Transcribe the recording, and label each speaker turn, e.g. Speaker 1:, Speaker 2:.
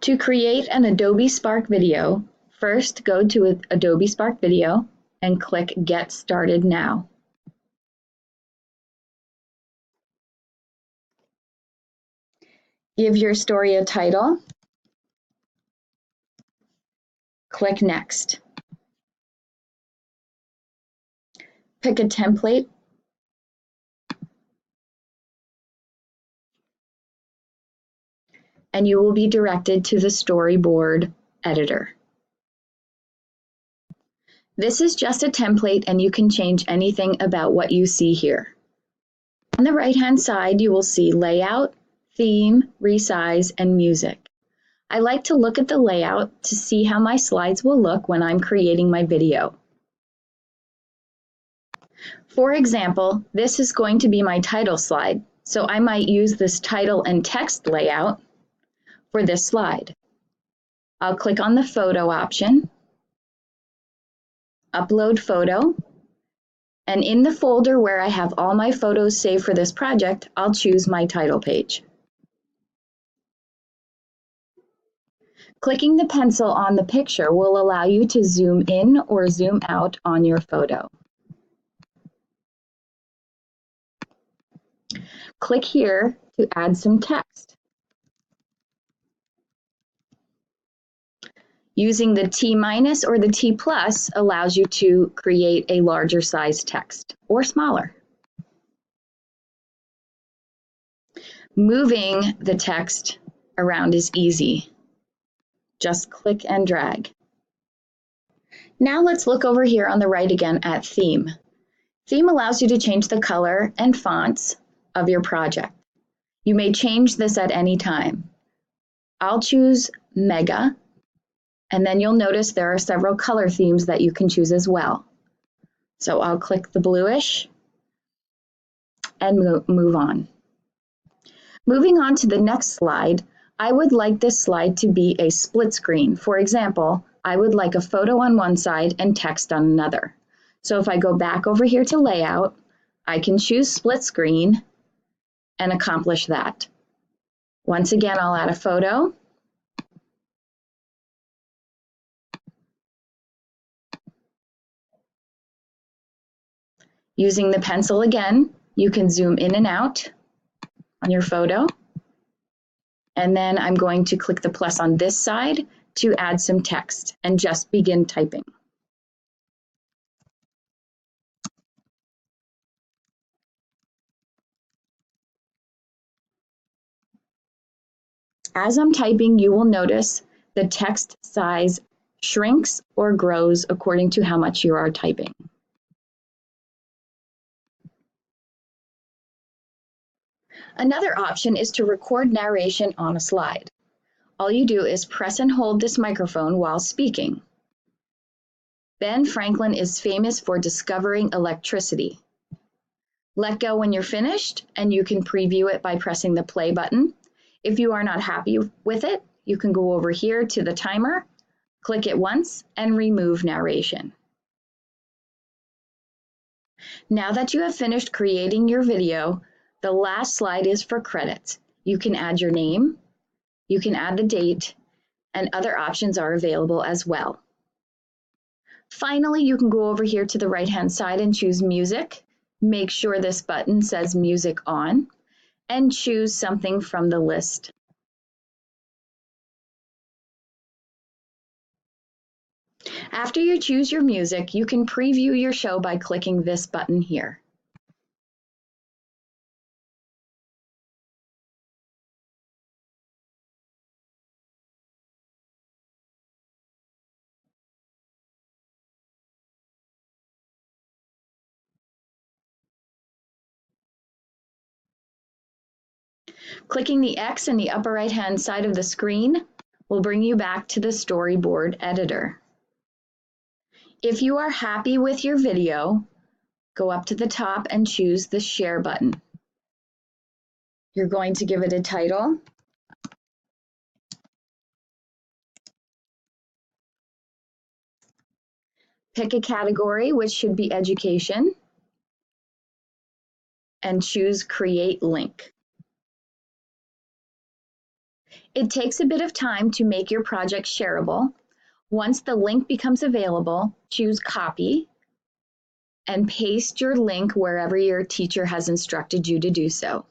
Speaker 1: To create an Adobe Spark video, first go to Adobe Spark Video and click Get Started Now. Give your story a title. Click Next. Pick a template. And you will be directed to the storyboard editor. This is just a template and you can change anything about what you see here. On the right-hand side, you will see Layout, Theme, Resize, and Music. I like to look at the layout to see how my slides will look when I'm creating my video. For example, this is going to be my title slide, so I might use this title and text layout for this slide. I'll click on the photo option, upload photo, and in the folder where I have all my photos saved for this project, I'll choose my title page. Clicking the pencil on the picture will allow you to zoom in or zoom out on your photo. Click here to add some text. Using the T- or the T+ allows you to create a larger size text or smaller. Moving the text around is easy. Just click and drag. Now let's look over here on the right again at Theme. Theme allows you to change the color and fonts of your project. You may change this at any time. I'll choose Mega, and then you'll notice there are several color themes that you can choose as well. So I'll click the bluish and move on. Moving on to the next slide, I would like this slide to be a split screen. For example, I would like a photo on one side and text on another. So if I go back over here to Layout, I can choose Split Screen and accomplish that. Once again, I'll add a photo. Using the pencil again, you can zoom in and out on your photo. And then I'm going to click the plus on this side to add some text and just begin typing. As I'm typing, you will notice the text size shrinks or grows according to how much you are typing. Another option is to record narration on a slide. All you do is press and hold this microphone while speaking. Ben Franklin is famous for discovering electricity. Let go when you're finished, and you can preview it by pressing the play button. If you are not happy with it, you can go over here to the timer, click it once, and remove narration. Now that you have finished creating your video, the last slide is for credits. You can add your name, you can add the date, and other options are available as well. Finally, you can go over here to the right-hand side and choose Music. Make sure this button says Music On, and choose something from the list. After you choose your music, you can preview your show by clicking this button here. Clicking the X in the upper right-hand side of the screen will bring you back to the storyboard editor. If you are happy with your video, go up to the top and choose the Share button. You're going to give it a title. Pick a category, which should be education, and choose Create Link. It takes a bit of time to make your project shareable. Once the link becomes available, choose Copy and paste your link wherever your teacher has instructed you to do so.